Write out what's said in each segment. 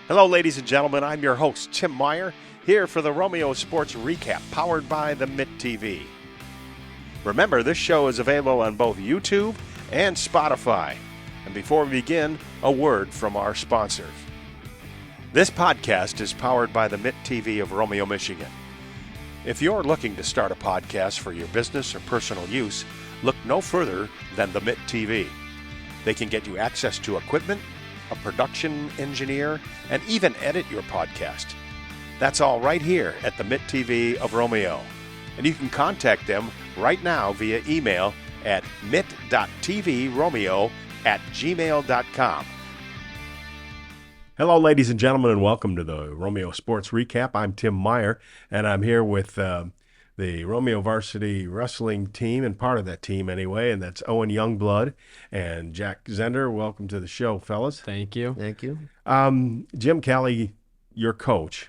Hello, ladies and gentlemen. I'm your host, Tim Meyer, here for the Romeo Sports Recap, powered by the Mitt TV. Remember, this show is available on both YouTube and Spotify. And before we begin, a word from our sponsors. This podcast is powered by the Mitt TV of Romeo, Michigan. If you're looking to start a podcast for your business or personal use, look no further than the Mitt TV. They can get you access to equipment, a production engineer, and even edit your podcast. That's all right here at the Mitt TV of Romeo. And you can contact them right now via email at mitt.tvromeo@gmail.com. Hello, ladies and gentlemen, and welcome to the Romeo Sports Recap. I'm Tim Meyer, and I'm here with the Romeo Varsity wrestling team, and part of that team anyway, and that's Owen Youngblood and Jack Zender. Welcome to the show, fellas. Thank you. Thank you. Jim Kelly, your coach,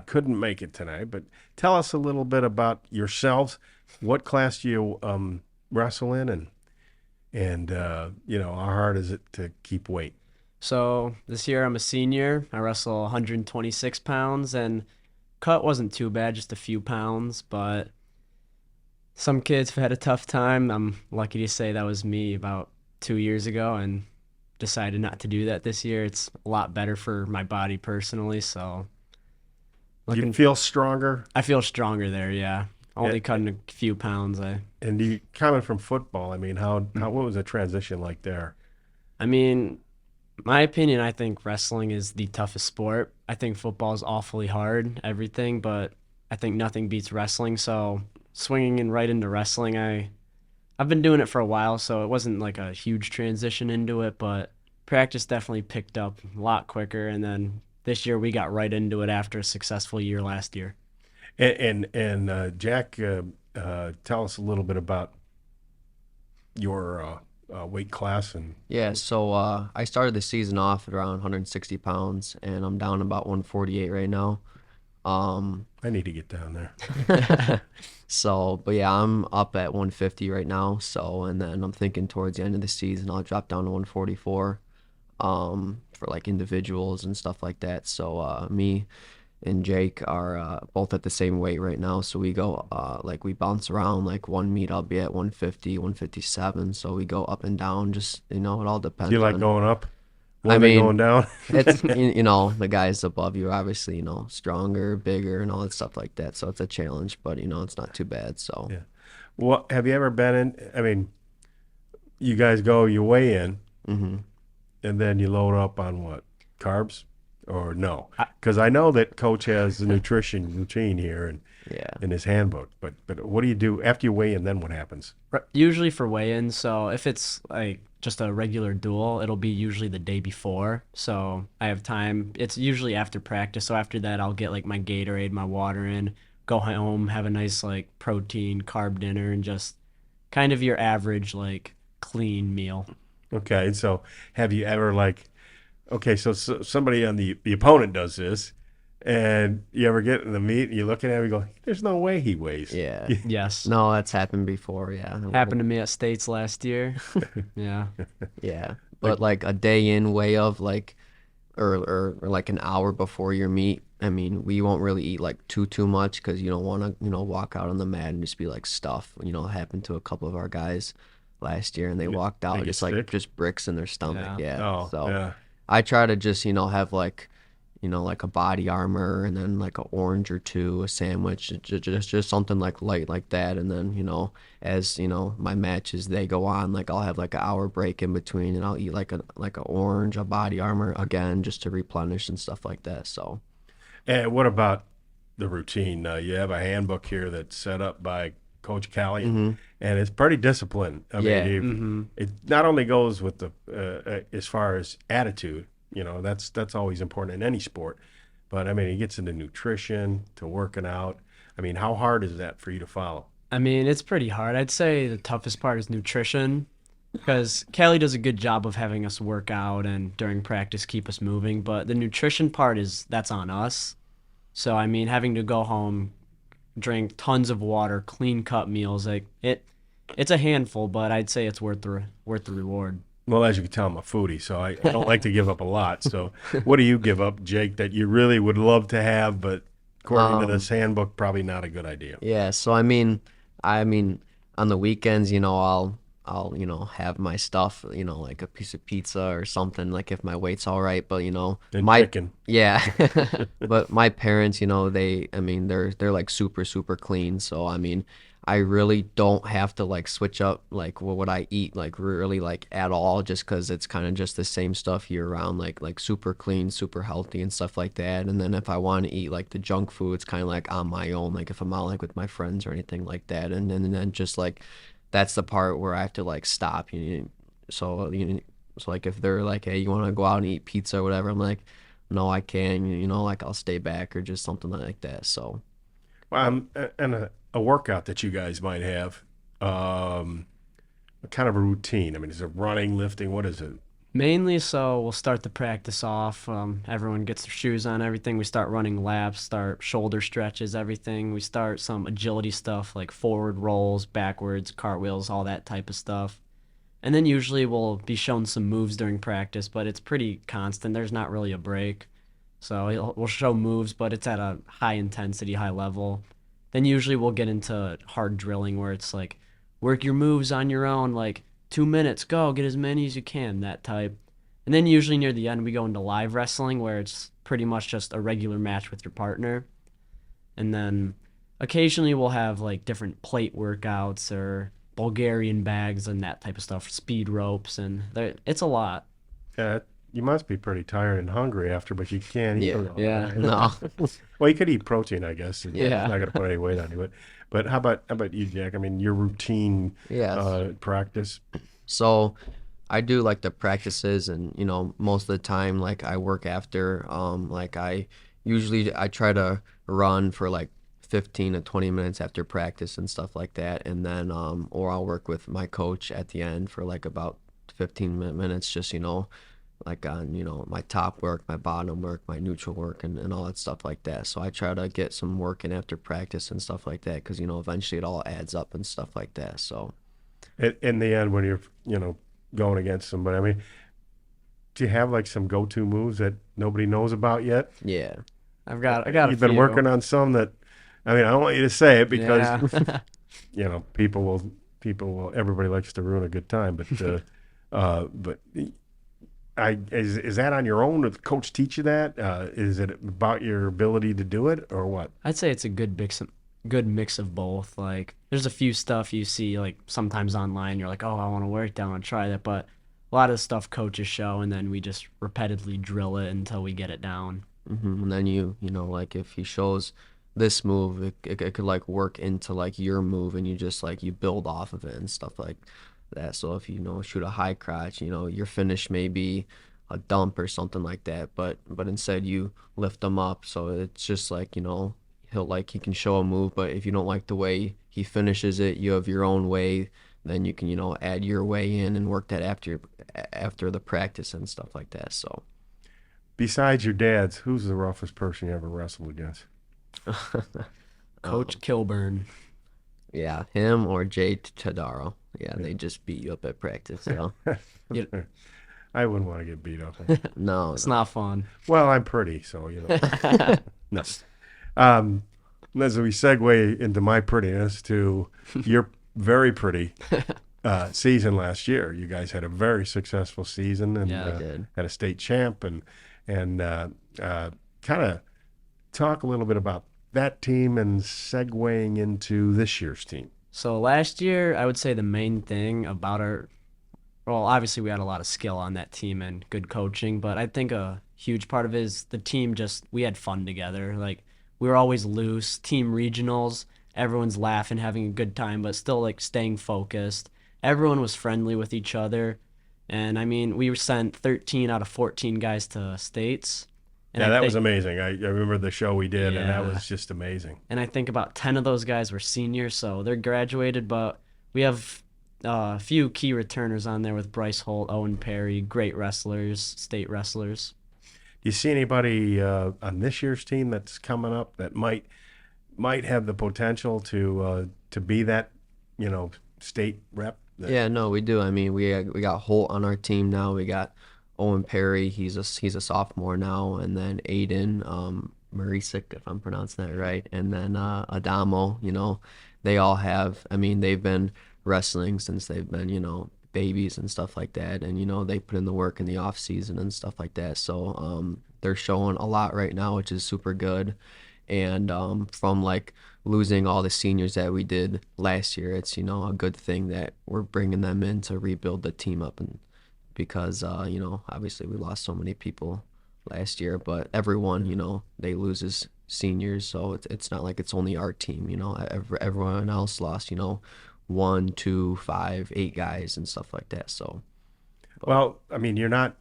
couldn't make it tonight, but tell us a little bit about yourselves. What class do you wrestle in, and how hard is it to keep weight? So this year I'm a senior. I wrestle 126 pounds, and cut wasn't too bad, just a few pounds, but some kids have had a tough time. I'm lucky to say that was me about 2 years ago, and decided not to do that this year. It's a lot better for my body personally, so. Do you feel stronger? I feel stronger there, yeah. Only cutting a few pounds. And you coming from football, I mean, what was the transition like there? I mean, my opinion, I think wrestling is the toughest sport. I think football is awfully hard, everything, but I think nothing beats wrestling. So swinging in right into wrestling, I've been doing it for a while, so it wasn't like a huge transition into it, but practice definitely picked up a lot quicker. And then this year we got right into it after a successful year last year. And Jack, tell us a little bit about your weight class. So I started the season off at around 160 pounds, and I'm down about 148 right now. I need to get down there. But yeah, I'm up at 150 right now. So, and then I'm thinking towards the end of the season, I'll drop down to 144 for like individuals and stuff like that. So me and Jake are both at the same weight right now, so we go we bounce around. Like one meet I'll be at 150, 157, so we go up and down. Just it all depends. Do you like going up? Going down? It's the guys above you are obviously stronger, bigger, and all that stuff like that. So it's a challenge, but it's not too bad. So yeah. Well, have you ever been in? I mean, you guys you weigh in, and then you load up on what, carbs? Or no? Because I know that Coach has a nutrition routine here and in his handbook. But what do you do after you weigh in? Then what happens? Usually for weigh-in, so if it's like just a regular duel, it'll be usually the day before. So I have time. It's usually after practice. So after that, I'll get like my Gatorade, my water in, go home, have a nice like protein carb dinner, and just kind of your average like clean meal. Okay, and so have you ever okay, so somebody on the opponent does this, and you ever get in the meet and you look at him and you go, there's no way he weighs. Yeah. Yes. No, that's happened before, yeah. Happened to me at States last year. Yeah. Yeah. But like a day in way of or like an hour before your meet, I mean, we won't really eat like too much because you don't want to, walk out on the mat and just be like stuff. It happened to a couple of our guys last year, and they walked out just bricks in their stomach. Yeah. Yeah. I try to just, have like a body armor, and then like an orange or two, a sandwich, just something like light like that. And then, as, my matches, they go on, like I'll have like an hour break in between, and I'll eat like a orange, a body armor again, just to replenish and stuff like that. So. And what about the routine? You have a handbook here that's set up by Coach Callie, and it's pretty disciplined. I mean, it not only goes with the as far as attitude, that's always important in any sport, but I mean, it gets into nutrition, to working out. I mean, how hard is that for you to follow? I mean, it's pretty hard. I'd say the toughest part is nutrition, because Callie does a good job of having us work out and during practice keep us moving, but the nutrition part that's on us. So I mean, having to go home, drink tons of water, clean cut meals, it's a handful, but I'd say it's worth the reward. Well, as you can tell, I'm a foodie, so I don't like to give up a lot. So what do you give up, Jake, that you really would love to have, but according to this handbook, probably not a good idea? Yeah, so I mean, on the weekends, I'll have my stuff, like a piece of pizza or something, like if my weight's all right. But And my chicken. yeah, but my parents, they're like super super clean. So I mean, I really don't have to like switch up like what I eat like really like at all, just 'cause it's kind of just the same stuff year round, like super clean, super healthy and stuff like that. And then if I want to eat like the junk food, it's kind of like on my own, like if I'm out like with my friends or anything like that. And then just like that's the part where I have to like stop. So like if they're like, hey, you want to go out and eat pizza or whatever, I'm like, no, I can't. Like I'll stay back or just something like that. So And a workout that you guys might have, kind of a routine. I mean, is it running, lifting? What is it? Mainly, so we'll start the practice off. Everyone gets their shoes on, everything. We start running laps, start shoulder stretches, everything. We start some agility stuff like forward rolls, backwards, cartwheels, all that type of stuff. And then usually we'll be shown some moves during practice, but it's pretty constant. There's not really a break. So we'll show moves, but it's at a high intensity, high level. Then usually we'll get into hard drilling where it's like work your moves on your own, like 2 minutes, go, get as many as you can, that type. And then usually near the end we go into live wrestling where it's pretty much just a regular match with your partner. And then occasionally we'll have like different plate workouts or Bulgarian bags and that type of stuff, speed ropes, and it's a lot. Yeah, you must be pretty tired and hungry after, but you can't eat a lot. Yeah. no. Well, you could eat protein, I guess. And Yeah. It's not going to put any weight on you. But how about you, Jack? I mean, your routine Yes. practice. So I do like the practices, and most of the time like I work after like I try to run for like 15 to 20 minutes after practice and stuff like that, and then or I'll work with my coach at the end for like about 15 minutes, just like on my top work, my bottom work, my neutral work, and all that stuff like that. So I try to get some work in after practice and stuff like that, because eventually it all adds up and stuff like that. So In the end, when you're going against somebody, I mean, do you have like some go-to moves that nobody knows about yet? yeah. I got a You've been few. working on some that, I mean, I don't want you to say it because Yeah. everybody likes to ruin a good time, but is that on your own? Did the coach teach you that? Is it about your ability to do it or what? I'd say it's a good mix of both. Like there's a few stuff you see like sometimes online, you're like, oh, I want to work down and try that, but a lot of stuff coaches show, and then we just repetitively drill it until we get it down. And then like if he shows this move, it could like work into like your move, and you just like you build off of it and stuff like that. So if you shoot a high crotch, your finish may be a dump or something like that, but instead you lift them up. So it's just like he can show a move, but if you don't like the way he finishes it, you have your own way. Then you can add your way in and work that after the practice and stuff like that. So Besides your dad's, who's the roughest person you ever wrestled against? Coach Kilburn. yeah, him or Jay Tadaro. Yeah, they just beat you up at practice. So I wouldn't want to get beat up. no, It's not fun. Well, I'm pretty, so no. As we segue into my prettiness to your very pretty season last year, you guys had a very successful season and Yeah, I did. had a state champ and kind of talk a little bit about that team and segueing into this year's team. So last year, I would say the main thing about well, obviously we had a lot of skill on that team and good coaching, but I think a huge part of it is the team we had fun together. Like we were always loose, team regionals, everyone's laughing, having a good time, but still like staying focused. Everyone was friendly with each other. And I mean, we sent 13 out of 14 guys to states. And Yeah, I that think- was amazing. I remember the show we did, and that Yeah. was just amazing. And I think about 10 of those guys were seniors, so they're graduated, but we have a few key returners on there with Bryce Holt, Owen Perry, great wrestlers, state wrestlers. Do you see anybody on this year's team that's coming up that might have the potential to be that state rep Yeah, no, we do. I mean, we got Holt on our team now. We got Owen Perry. He's a sophomore now, and then Aiden Marisic, if I'm pronouncing that right, and then Adamo. They all have. I mean, they've been wrestling since they've been babies and stuff like that, and they put in the work in the off season and stuff like that. So they're showing a lot right now, which is super good. And from like losing all the seniors that we did last year, it's a good thing that we're bringing them in to rebuild the team up, and because obviously we lost so many people last year, but everyone they lose as seniors, so it's not like it's only our team. Everyone else lost 1, 2, 5, 8 guys and stuff like that. So Well, I mean, you're not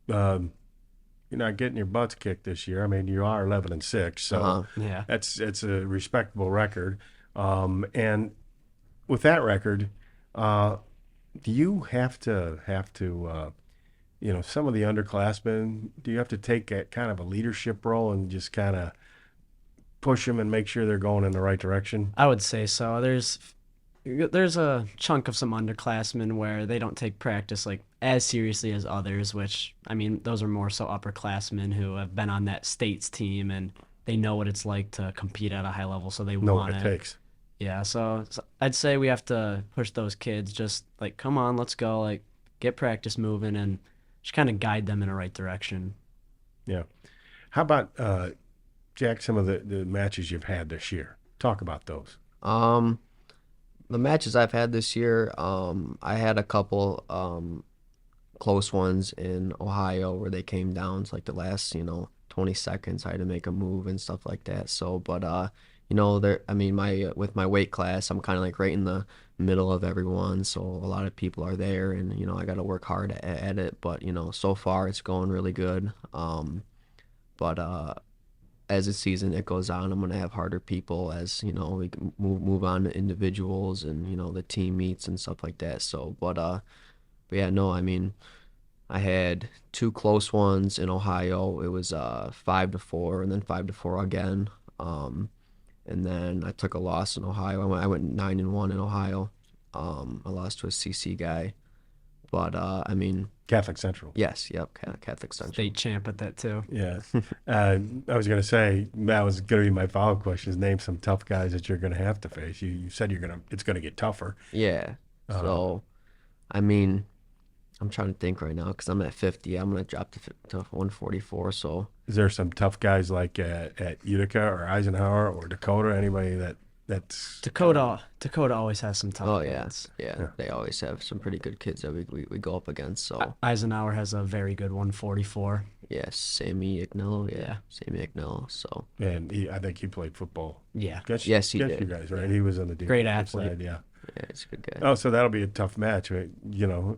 getting your butts kicked this year. I mean, you are 11-6, so Yeah. it's a respectable record. And with that record, do you have to some of the underclassmen, do you have to take a kind of a leadership role and just kind of push them and make sure they're going in the right direction? I would say so. There's a chunk of some underclassmen where they don't take practice like as seriously as others, which I mean those are more so upperclassmen who have been on that state's team and they know what it's like to compete at a high level, so they Know want what it. it takes. Yeah, so I'd say we have to push those kids, just like, come on, let's go, like get practice moving and just kind of guide them in the right direction. Yeah. How about Jack? Some of the matches you've had this year. Talk about those. the matches I've had this year, I had a couple close ones in Ohio where they came down to like the last 20 seconds. I had to make a move and stuff like that. So, but there, I mean, my with my weight class, I'm kind of like right in the middle of everyone, so a lot of people are there, and I got to work hard at it. But so far it's going really good. But as the season it goes on, I'm gonna have harder people as we can move on to individuals and the team meets and stuff like that. So, but yeah, no, I mean, I had two close ones in Ohio. It was 5-4 and then 5-4 again. And then I took a loss in Ohio. I went 9-1 in Ohio. I lost to a CC guy, but I mean, Catholic Central. yes, yep, Catholic Central. State champ at that too. Yeah. I was going to say, that was going to be my follow-up question, is name some tough guys that you're going to have to face. You said it's going to get tougher. Yeah. So, I mean, I'm trying to think right now because I'm at 50. I'm going to drop to 144. So, Is there some tough guys like at Utica or Eisenhower or Dakota? Anybody that's Dakota always has some tough oh yeah, kids. yeah, they always have some pretty good kids that we go up against. So, Eisenhower has a very good 144. yeah, Sammy Ignello, yeah, Yeah. Sammy Ignello. So, and I think he played football. Yeah. Yes, he against did. you guys, right? He was on the Great defensive athlete. side, yeah. yeah, he's a good guy. Oh, so that'll be a tough match. Right?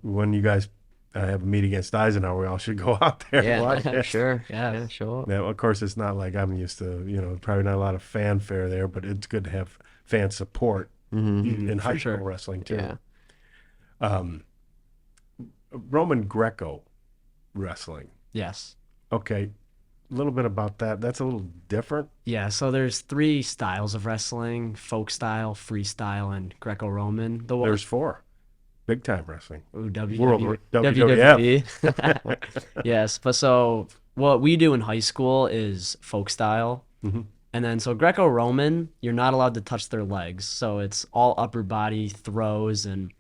When you guys have a meet against Eisenhower, we all should go out there and watch Yeah, it. sure. Yeah. Yeah, show up. Now, of course, it's not like I'm used to, probably not a lot of fanfare there, but it's good to have fan support in high sure. school wrestling, too. Yeah. Roman Greco wrestling. Yes. Okay, a little bit about that. That's a little different. Yeah, so there's 3 styles of wrestling: folk style, freestyle, and Greco-Roman. There's 4. Big time wrestling. Ooh, World WWF. Yes, but so what we do in high school is folk style. And then so Greco-Roman, you're not allowed to touch their legs. So it's all upper body throws, and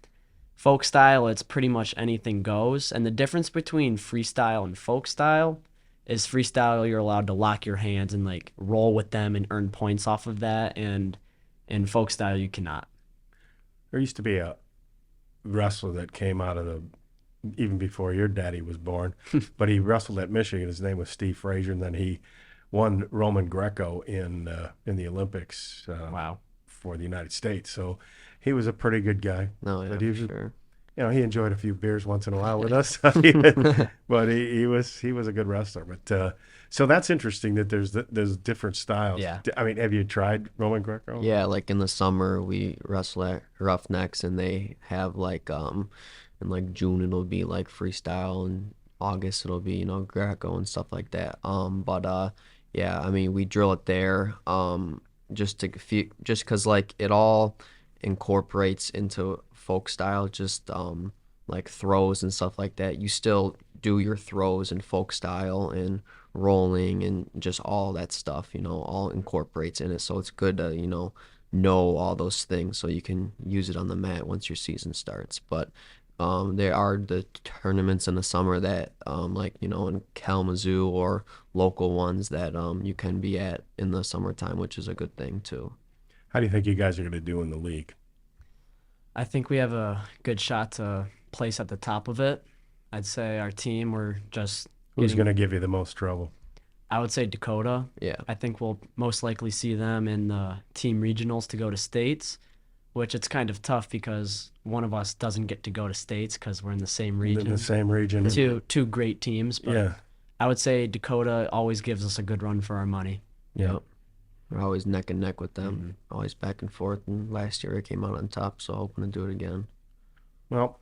folk style, it's pretty much anything goes. And the difference between freestyle and folk style is freestyle, you're allowed to lock your hands and like roll with them and earn points off of that. And in folk style, you cannot. There used to be a wrestler that came out of even before your daddy was born, but he wrestled at Michigan. His name was Steve Frazier, and then he won Roman Greco in the Olympics. Wow. For the United States. So he was a pretty good guy. No, yeah, But he for was, sure. he enjoyed a few beers once in a while with us. But he was a good wrestler. But so that's interesting that there's different styles. Yeah. I mean, have you tried Roman Greco? Yeah, like in the summer we wrestle at Roughnecks, and they have like in like June it'll be like freestyle, and August it'll be Greco and stuff like that. Yeah, I mean we drill it there just because like it all incorporates into folk style, just like throws and stuff like that. You still do your throws in folk style and rolling and just all that stuff, all incorporates in it. So it's good to, know all those things so you can use it on the mat once your season starts. But there are the tournaments in the summer that, like, in Kalamazoo or local ones that you can be at in the summertime, which is a good thing too. How do you think you guys are going to do in the league? I think we have a good shot to place at the top of it. I'd say our team, we're just Who's going to give you the most trouble? I would say Dakota. Yeah. I think we'll most likely see them in the team regionals to go to states, which it's kind of tough because one of us doesn't get to go to states because we're in the same region. In the same region. Two great teams, but Yeah. I would say Dakota always gives us a good run for our money. Yeah. We're always neck and neck with them, always back and forth. And last year I came out on top, so hoping to do it again. Well,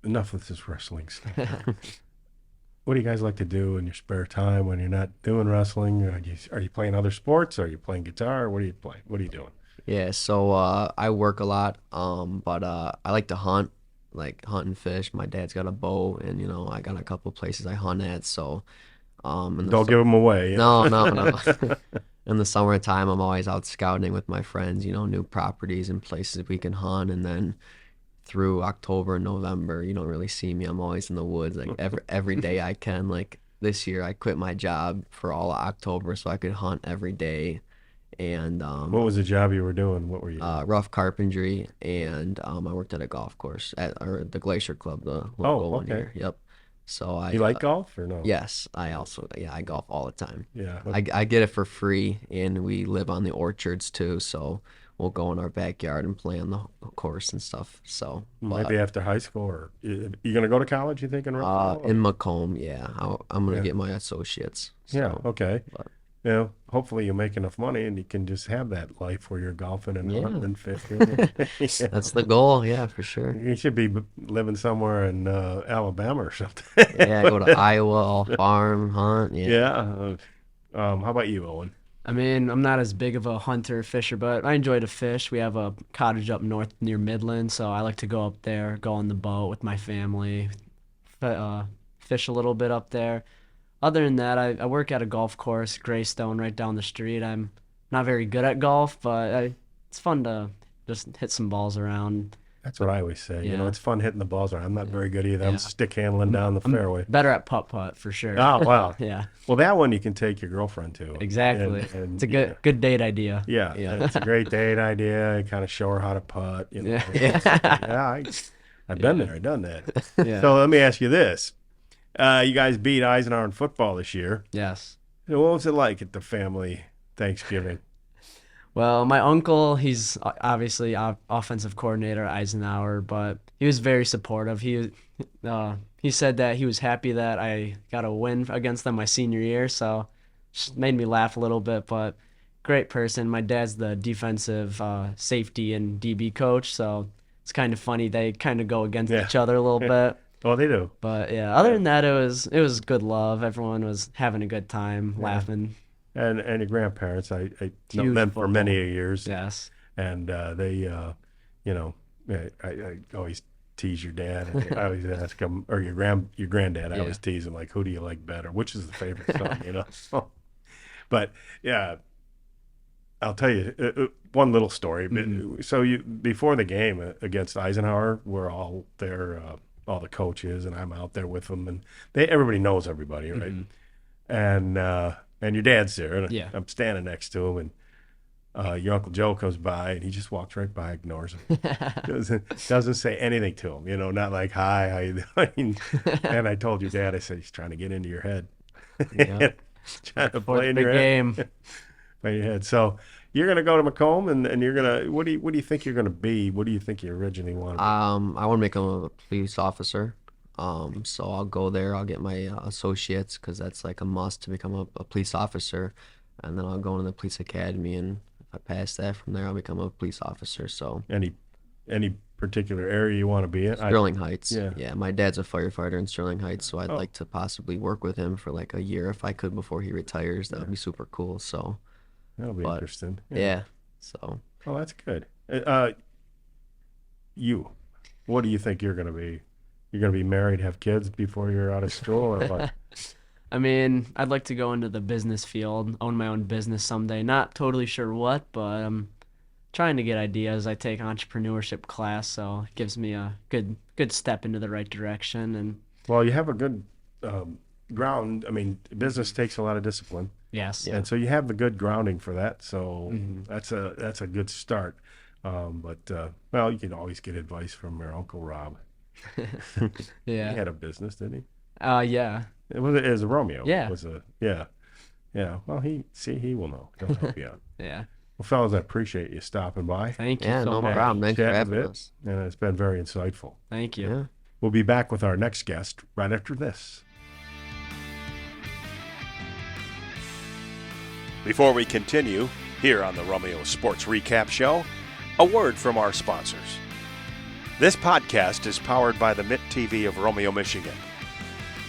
enough with this wrestling stuff. What do you guys like to do in your spare time when you're not doing wrestling? Are you playing other sports? Are you playing guitar? What are you playing? What are you doing? Yeah, so I work a lot, but I like to hunt, like hunt and fish. My dad's got a bow, and I got a couple places I hunt at. So, Don't give them away. No. In the summertime, I'm always out scouting with my friends, new properties and places we can hunt. And then through October and November, you don't really see me. I'm always in the woods, like every day I can. Like this year, I quit my job for all of October so I could hunt every day. And What was the job you were doing? What were you? rough carpentry, and I worked at a golf course or the Glacier Club, the local one okay. here. Yep. So You like golf or no? Yes, I golf all the time. Yeah. I get it for free, and we live on the orchards too, so we'll go in our backyard and play on the course and stuff. So Maybe after high school, or you gonna go to college? You think in Macomb, yeah, I'm gonna get my associates. So, Yeah. Okay. but- Hopefully you make enough money and you can just have that life where you're golfing and hunting and fishing. Yeah. That's the goal, yeah, for sure. You should be living somewhere in Alabama or something. Yeah, go to Iowa, all farm, hunt. Yeah. Yeah. How about you, Owen? I mean, I'm not as big of a hunter fisher, but I enjoy to fish. We have a cottage up north near Midland, so I like to go up there, go on the boat with my family, fish a little bit up there. Other than that, I work at a golf course, Greystone, right down the street. I'm not very good at golf, but it's fun to just hit some balls around. That's what I always say. Yeah. It's fun hitting the balls around. I'm not very good either. Yeah. I'm stick handling down the fairway. Better at putt-putt, for sure. Oh, wow. Yeah, Well, that one you can take your girlfriend to. exactly. And, It's a good date idea. Yeah, it's a great date idea. Kind of show her how to putt. Yeah. Yeah, I've been there. I've done that. Yeah. So let me ask you this. You guys beat Eisenhower in football this year. Yes. So what was it like at the family Thanksgiving? Well, my uncle, he's obviously offensive coordinator at Eisenhower, but he was very supportive. He said that he was happy that I got a win against them my senior year, so just made me laugh a little bit, but great person. My dad's the defensive safety and DB coach, so it's kind of funny. They kind of go against each other a little bit. Oh, they do. But yeah, other than that, it was good love. Everyone was having a good time, laughing. And your grandparents, I know Huge them for football. many years. Yes. And they, I always tease your dad. And I always ask him, or your granddad. I always tease him, like, who do you like better? Which is the favorite son? But yeah, I'll tell you one little story. So before the game against Eisenhower, we're all there, all the coaches, and I'm out there with them, and everybody knows everybody, right? And your dad's there, and I'm standing next to him, and your Uncle Joe comes by, and he just walks right by, ignores him, doesn't say anything to him, not like, hi, how you doing? And I told your dad, I said, he's trying to get into your head, trying to play in your head. Play in your head. So you're gonna go to Macomb, and you're gonna. What do you think you're gonna be? What do you think you originally want to be? I want to become a police officer. So I'll go there. I'll get my associates because that's like a must to become a police officer, and then I'll go into the police academy. And if I pass that, from there I'll become a police officer. So Any particular area you want to be in? Sterling Heights. Yeah. Yeah. My dad's a firefighter in Sterling Heights, so I'd like to possibly work with him for like a year if I could before he retires. That would be super cool. So. That'll be interesting. Yeah. So. Oh, that's good. you? What do you think you're going to be? You're going to be married, have kids before you're out of school, or what? I mean, I'd like to go into the business field, own my own business someday. Not totally sure what, but I'm trying to get ideas. I take entrepreneurship class, so it gives me a good step into the right direction. And Well, you have a good ground. I mean, business takes a lot of discipline, yes, and so you have the good grounding for that. So hmm that's a good start. Well, you can always get advice from your Uncle Rob. He yeah, had a business, didn't yeah, he? It was Romeo. Yeah. It was yeah. Well, he will know. He'll help you out. yeah. Well, fellas, I appreciate you stopping by, Thank you Yeah, so no much. problem. Thanks for chatting a having bit, us. and it's been very insightful. Thank you. Yeah. We'll be back with our next guest right after this. Before we continue, here on the Romeo Sports Recap Show, a word from our sponsors. This podcast is powered by the Mitt TV of Romeo, Michigan.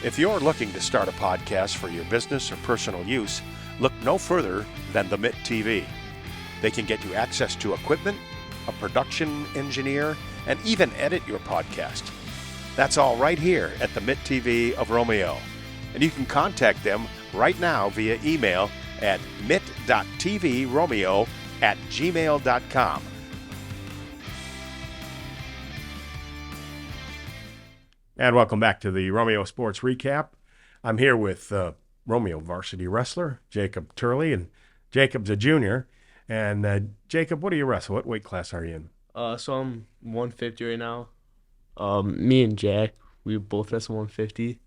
If you're looking to start a podcast for your business or personal use, look no further than the Mitt TV. They can get you access to equipment, a production engineer, and even edit your podcast. That's all right here at the Mitt TV of Romeo. And you can contact them right now via email at mitt.tvromeo@gmail.com. And welcome back to the Romeo Sports Recap. I'm here with Romeo varsity wrestler Jacob Turley, and Jacob's a junior. And Jacob, what do you wrestle? What weight class are you in? So I'm 150 right now. Me and Jack, we both wrestle 150.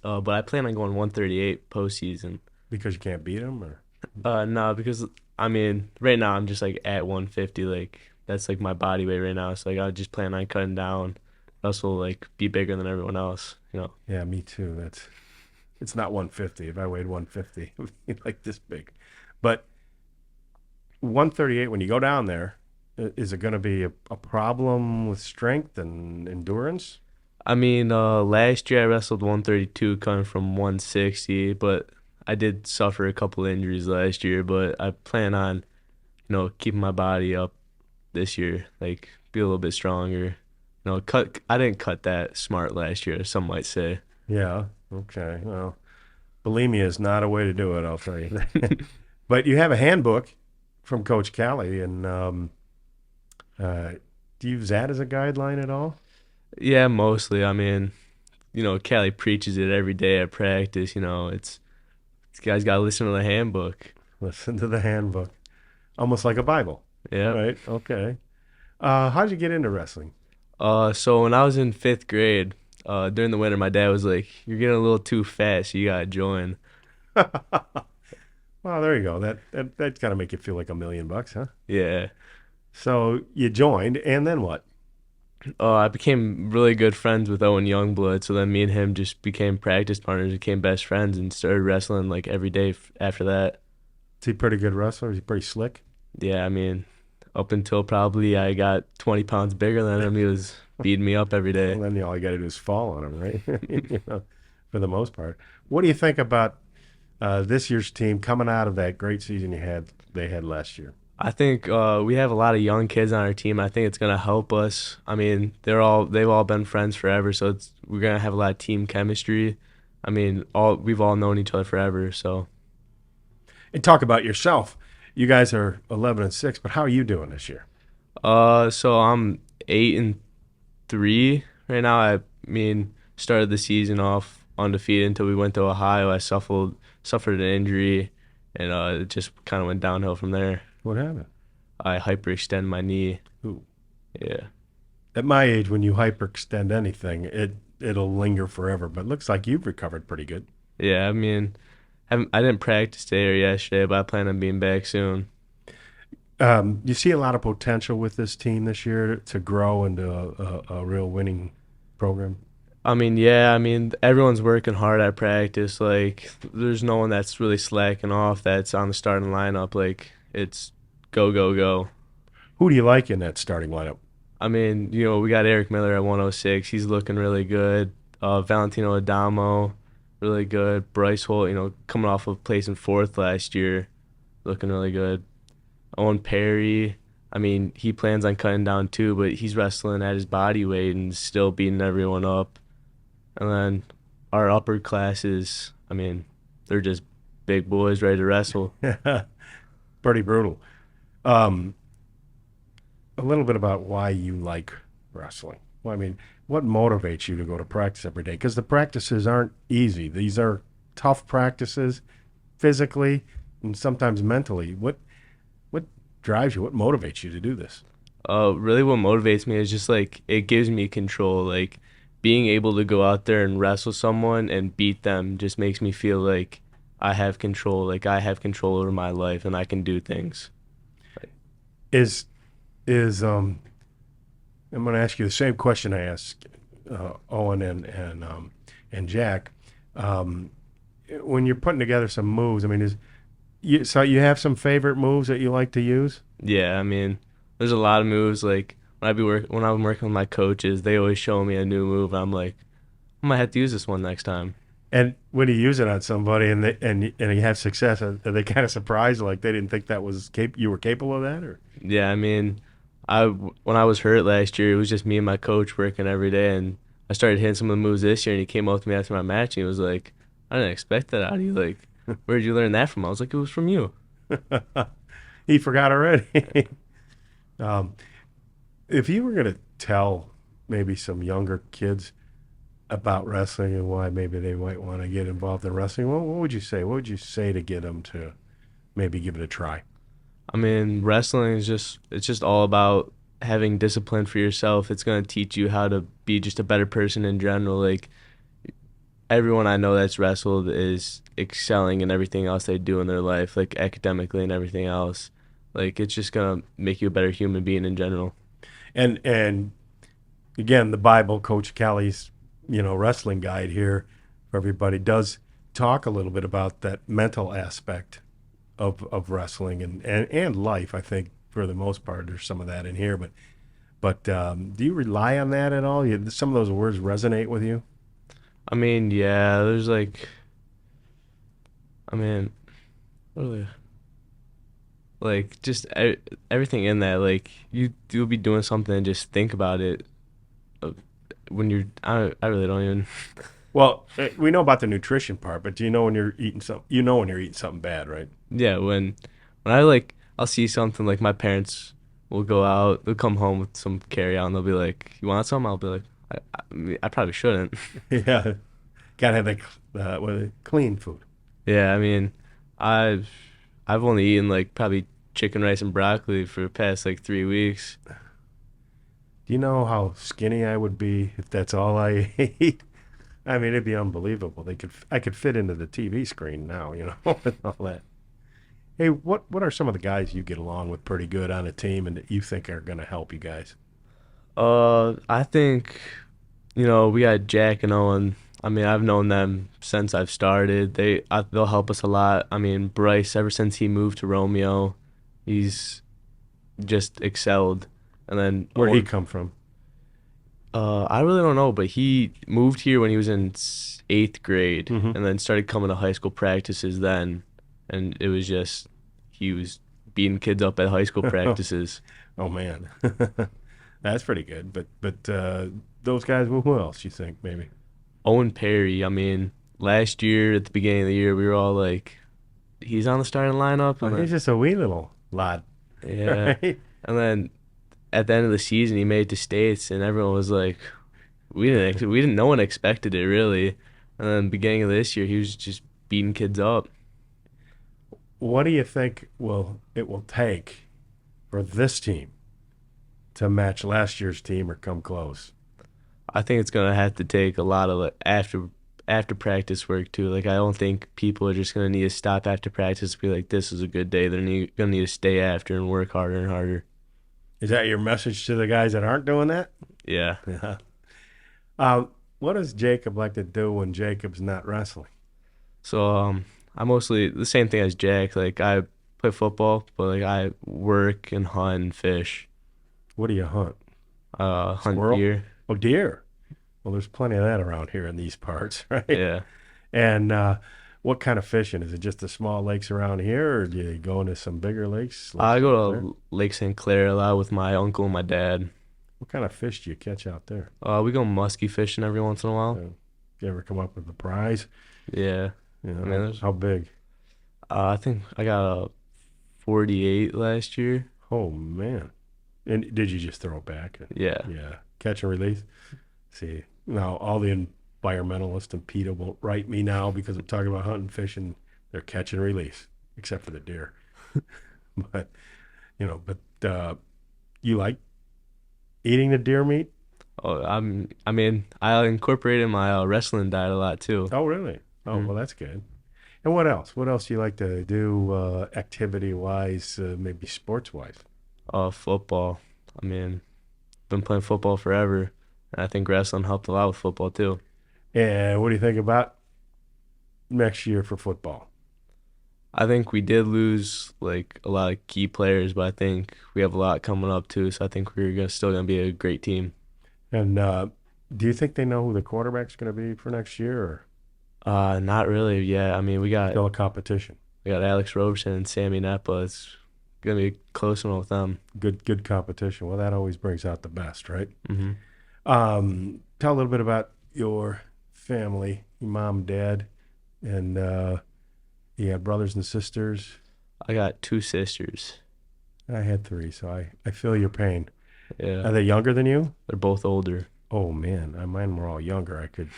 But I plan on going 138 postseason. Because you can't beat him, or No, because I mean, right now I'm just like at 150, like that's like my body weight right now. So like I just plan on cutting down, wrestle like be bigger than everyone else, you know. yeah, me too. It's not 150. If I weighed 150, it would be like this big. But 138, when you go down there, is it going to be a problem with strength and endurance? I mean, last year I wrestled 132 coming from 160, but I did suffer a couple injuries last year, but I plan on, keeping my body up this year, like be a little bit stronger. I didn't cut that smart last year, some might say. Yeah. Okay. Well, bulimia is not a way to do it, I'll tell you that. But you have a handbook from Coach Callie, and do you use that as a guideline at all? Yeah, mostly. I mean, Callie preaches it every day at practice. It's this guy's got to listen to the handbook. Listen to the handbook. Almost like a Bible. Yeah. Right? Okay. How'd you get into wrestling? So when I was in 5th grade, during the winter, my dad was like, "You're getting a little too fat, so you gotta join." Well, there you go. That's got to make you feel like $1 million, huh? Yeah. So you joined, and then what? I became really good friends with Owen Youngblood, so then me and him just became practice partners, became best friends, and started wrestling like every day after that. Is he a pretty good wrestler? Is he pretty slick? Yeah, I mean, up until probably I got 20 pounds bigger than him, he was beating me up every day. Well, then all you got to do is fall on him, right? For the most part. What do you think about this year's team coming out of that great season they had last year? I think we have a lot of young kids on our team. I think it's gonna help us. I mean, they've all been friends forever, so we're gonna have a lot of team chemistry. I mean, we've all known each other forever, so. And talk about yourself. You guys are 11-6, but how are you doing this year? So I'm 8-3 right now. I mean, started the season off undefeated until we went to Ohio. I suffered an injury, and it just kind of went downhill from there. What happened? I hyperextend my knee. Ooh. Yeah. At my age, when you hyperextend anything, it'll linger forever. But it looks like you've recovered pretty good. Yeah, I mean, I didn't practice today or yesterday, but I plan on being back soon. You see a lot of potential with this team this year to grow into a real winning program. I mean, yeah, everyone's working hard at practice. Like, there's no one that's really slacking off that's on the starting lineup. Like, it's go, go, go. Who do you like in that starting lineup? I mean, we got Eric Miller at 106. He's looking really good. Valentino Adamo, really good. Bryce Holt, coming off of placing 4th last year, looking really good. Owen Perry. I mean, he plans on cutting down too, but he's wrestling at his body weight and still beating everyone up. And then our upper classes, I mean, they're just big boys ready to wrestle. Pretty brutal. A little bit about why you like wrestling. Well, I mean, what motivates you to go to practice every day? Because the practices aren't easy. These are tough practices, physically and sometimes mentally. What drives you? What motivates you to do this? Really what motivates me is just like it gives me control. Like being able to go out there and wrestle someone and beat them just makes me feel like I have control. Like I have control over my life and I can do things. Is I'm going to ask you the same question I asked Owen and Jack. When you're putting together some moves, I mean, so you have some favorite moves that you like to use? Yeah, I mean, there's a lot of moves. Like when I'm working with my coaches, they always show me a new move. I'm like, I might have to use this one next time. And when you use it on somebody and you have success, are they kind of surprised, like they didn't think that was you were capable of that? Or Yeah, I mean, when I was hurt last year, it was just me and my coach working every day, and I started hitting some of the moves this year. And he came up to me after my match, and he was like, "I didn't expect that out of you. Like, where did you learn that from?" I was like, "It was from you." he forgot already. If you were going to tell maybe some younger kids about wrestling and why maybe they might want to get involved in wrestling, what would you say? What would you say to get them to maybe give it a try? I mean, wrestling is it's just all about having discipline for yourself. It's going to teach you how to be just a better person in general. Like everyone I know that's wrestled is excelling in everything else they do in their life, like academically and everything else. Like it's just going to make you a better human being in general. And again, the Bible, Coach Kelly's, wrestling guide here for everybody does talk a little bit about that mental aspect of wrestling and life. I think for the most part, there's some of that in here. But do you rely on that at all? Some of those words resonate with you? I mean, yeah, there's like, I mean, really, like just everything in that. Like you'll be doing something and just think about it when you're. I really don't even. Well, we know about the nutrition part, but do you know when you're eating something? You know when you're eating something bad, right? Yeah, when I'll see something like my parents will go out, they'll come home with some carry out and they'll be like, "You want some?" I'll be like, I probably shouldn't. Yeah, gotta have clean food. Yeah, I mean, I've only eaten like probably chicken, rice, and broccoli for the past like 3 weeks. Do you know how skinny I would be if that's all I ate? I mean, it'd be unbelievable. I could fit into the TV screen now, and all that. Hey, what are some of the guys you get along with pretty good on a team and that you think are going to help you guys? I think, we got Jack and Owen. I mean, I've known them since I've started. They'll help us a lot. I mean, Bryce, ever since he moved to Romeo, he's just excelled. And then Where'd he come from? I really don't know, but he moved here when he was in 8th grade, Mhm. and then started coming to high school practices then, and it was just he was beating kids up at high school practices. Oh man, that's pretty good. But those guys. Well, who else you think maybe? Owen Perry, I mean, last year at the beginning of the year, we were all like, he's on the starting lineup, and He's just a wee little lad. yeah, Right? and then at the end of the season, he made it to states, and everyone was like, no one expected it really. And then beginning of this year, he was just beating kids up. What do you think it will take for this team to match last year's team or come close? I think it's gonna have to take a lot of like after practice work too. Like I don't think people are just gonna need to stop after practice and be like, "This is a good day." They're gonna need to stay after and work harder and harder. Is that your message to the guys that aren't doing that? Yeah. Yeah. What does Jacob like to do when Jacob's not wrestling? So I'm mostly the same thing as Jack. Like I play football, but like I work and hunt and fish. What do you hunt? Hunt Squirrel? deer. Oh, deer. Well, there's plenty of that around here in these parts, right? Yeah. And What kind of fishing? Is it just the small lakes around here, or do you go into some bigger lakes? I St. go Clair? to Lake St. Clair a lot with my uncle and my dad. What kind of fish do you catch out there? We go musky fishing every once in a while. You ever come up with a prize? Yeah. You know, I mean, there's, how big? I think I got a 48 last year. Oh, man. And did you just throw it back? Yeah. Yeah. Catch and release? See, now all the environmentalists and PETA won't write me now because I'm talking about hunting, fishing. They're catch and release, except for the deer. But, you like eating the deer meat? Oh, I mean, I incorporated my wrestling diet a lot too. Oh, really? Oh, well, that's good. And what else? What else do you like to do activity-wise, maybe sports-wise? Football. I mean, been playing football forever. And I think wrestling helped a lot with football too. And what do you think about next year for football? I think we did lose like a lot of key players, but I think we have a lot coming up too. So I think still gonna be a great team. And do you think they know who the quarterback's going to be for next year, or Not really. Yeah, I mean we got still a competition? Alex Roberson and Sammy Nepa. It's gonna be a close one with them. Good competition. Well, that always brings out the best, right? hmm Tell a little bit about your family, your mom, dad, and you have brothers and sisters. I got 2 sisters. I had 3, so I feel your pain. Yeah, Are they younger than you? they're both older. Oh man, mine were all younger. I could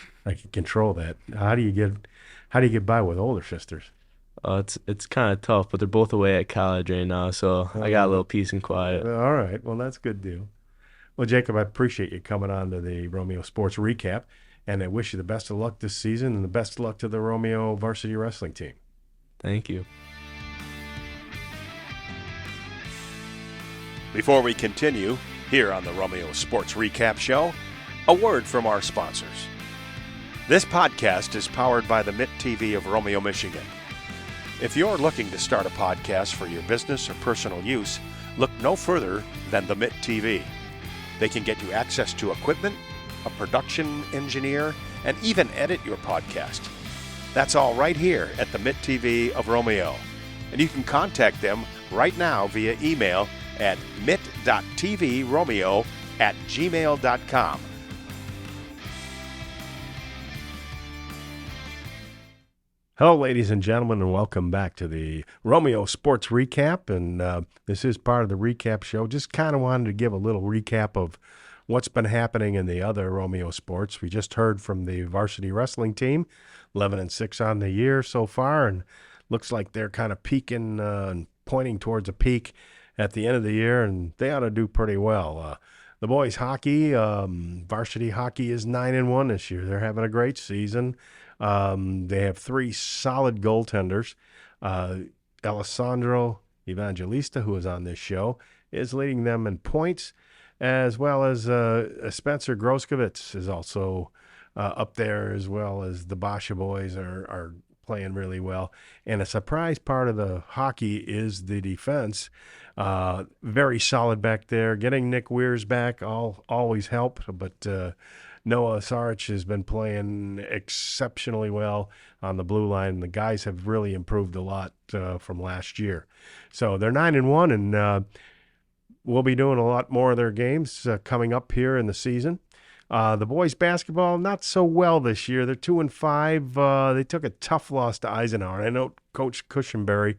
control that. How do you get by with older sisters? It's kind of tough, but they're both away at college right now, so I got a little peace and quiet. All right, well that's a good deal. Well, Jacob, I appreciate you coming on to the Romeo Sports Recap, and I wish you the best of luck this season and the best of luck to the Romeo Varsity Wrestling team. Thank you. Before we continue, here on the Romeo Sports Recap Show, a word from our sponsors. This podcast is powered by the Mitt TV of Romeo, Michigan. If you're looking to start a podcast for your business or personal use, look no further than the Mitt TV. They can get you access to equipment, a production engineer, and even edit your podcast. That's all right here at the Mitt TV of Romeo. And you can contact them right now via email at mitt.tvromeo@gmail.com. Hello, ladies and gentlemen, and welcome back to the Romeo Sports Recap. And this is part of the recap show. Just kind of wanted to give a little recap of what's been happening in the other Romeo sports. We just heard from the varsity wrestling team, 11-6 on the year so far, and looks like they're kind of peaking and pointing towards a peak at the end of the year, and they ought to do pretty well. The boys hockey, varsity hockey is 9-1 this year. They're having a great season. They have 3 solid goaltenders. Alessandro Evangelista, who is on this show, is leading them in points, as well as Spencer Groskovitz is also up there, as well as the Basha boys are playing really well. And a surprise part of the hockey is the defense. Very solid back there. Getting Nick Weirs back always helped, but Noah Sarich has been playing exceptionally well on the blue line. The guys have really improved a lot from last year. So they're 9-1, and we'll be doing a lot more of their games coming up here in the season. The boys basketball, not so well this year. They're 2-5. They took a tough loss to Eisenhower. I know Coach Cushenberry,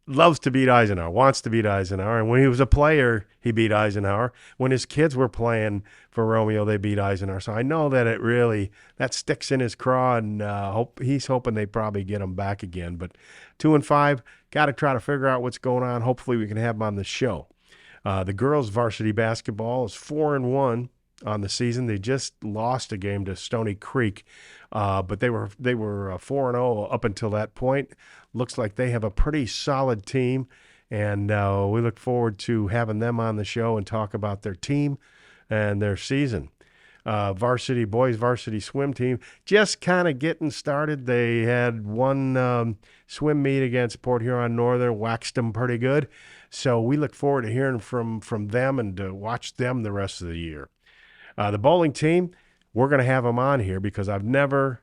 loves to beat Eisenhower, wants to beat Eisenhower. And when he was a player, he beat Eisenhower. When his kids were playing for Romeo, they beat Eisenhower. So I know that that sticks in his craw, and he's hoping they probably get him back again. But 2-5, got to try to figure out what's going on. Hopefully we can have him on the show. The girls' varsity basketball is 4-1 on the season. They just lost a game to Stony Creek, but they were 4-0 up until that point. Looks like they have a pretty solid team, and we look forward to having them on the show and talk about their team and their season. Boys varsity swim team just kind of getting started. They had one swim meet against Port Huron Northern, waxed them pretty good. So we look forward to hearing from them and to watch them the rest of the year. The bowling team, we're going to have them on here because I've never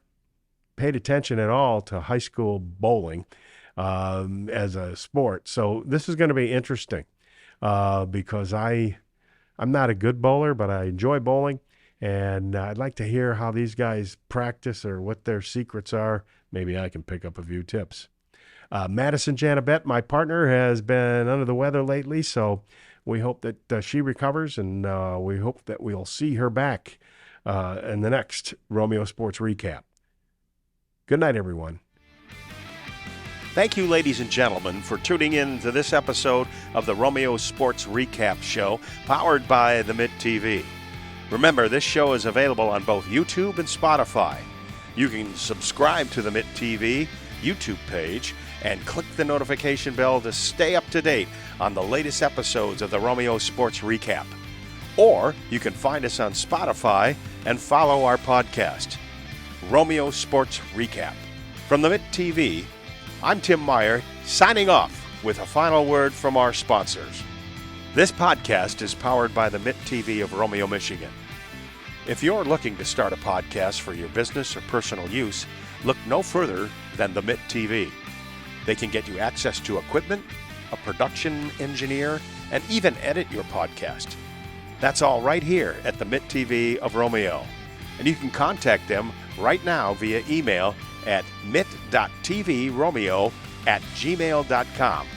paid attention at all to high school bowling as a sport. So this is going to be interesting because I'm not a good bowler, but I enjoy bowling. And I'd like to hear how these guys practice or what their secrets are. Maybe I can pick up a few tips. Madison Janabet, my partner, has been under the weather lately, so we hope that she recovers, and we hope that we'll see her back in the next Romeo Sports Recap. Good night, everyone. Thank you, ladies and gentlemen, for tuning in to this episode of the Romeo Sports Recap Show, powered by the Mitt TV. Remember, this show is available on both YouTube and Spotify. You can subscribe to the Mitt TV YouTube page and click the notification bell to stay up to date on the latest episodes of the Romeo Sports Recap. Or you can find us on Spotify and follow our podcast, Romeo Sports Recap. From the Mitt TV, I'm Tim Meyer, signing off with a final word from our sponsors. This podcast is powered by the Mitt TV of Romeo, Michigan. If you're looking to start a podcast for your business or personal use, look no further than the Mitt TV. They can get you access to equipment, a production engineer, and even edit your podcast. That's all right here at the Mitt TV of Romeo. And you can contact them right now via email at mitt.tvromeo@gmail.com.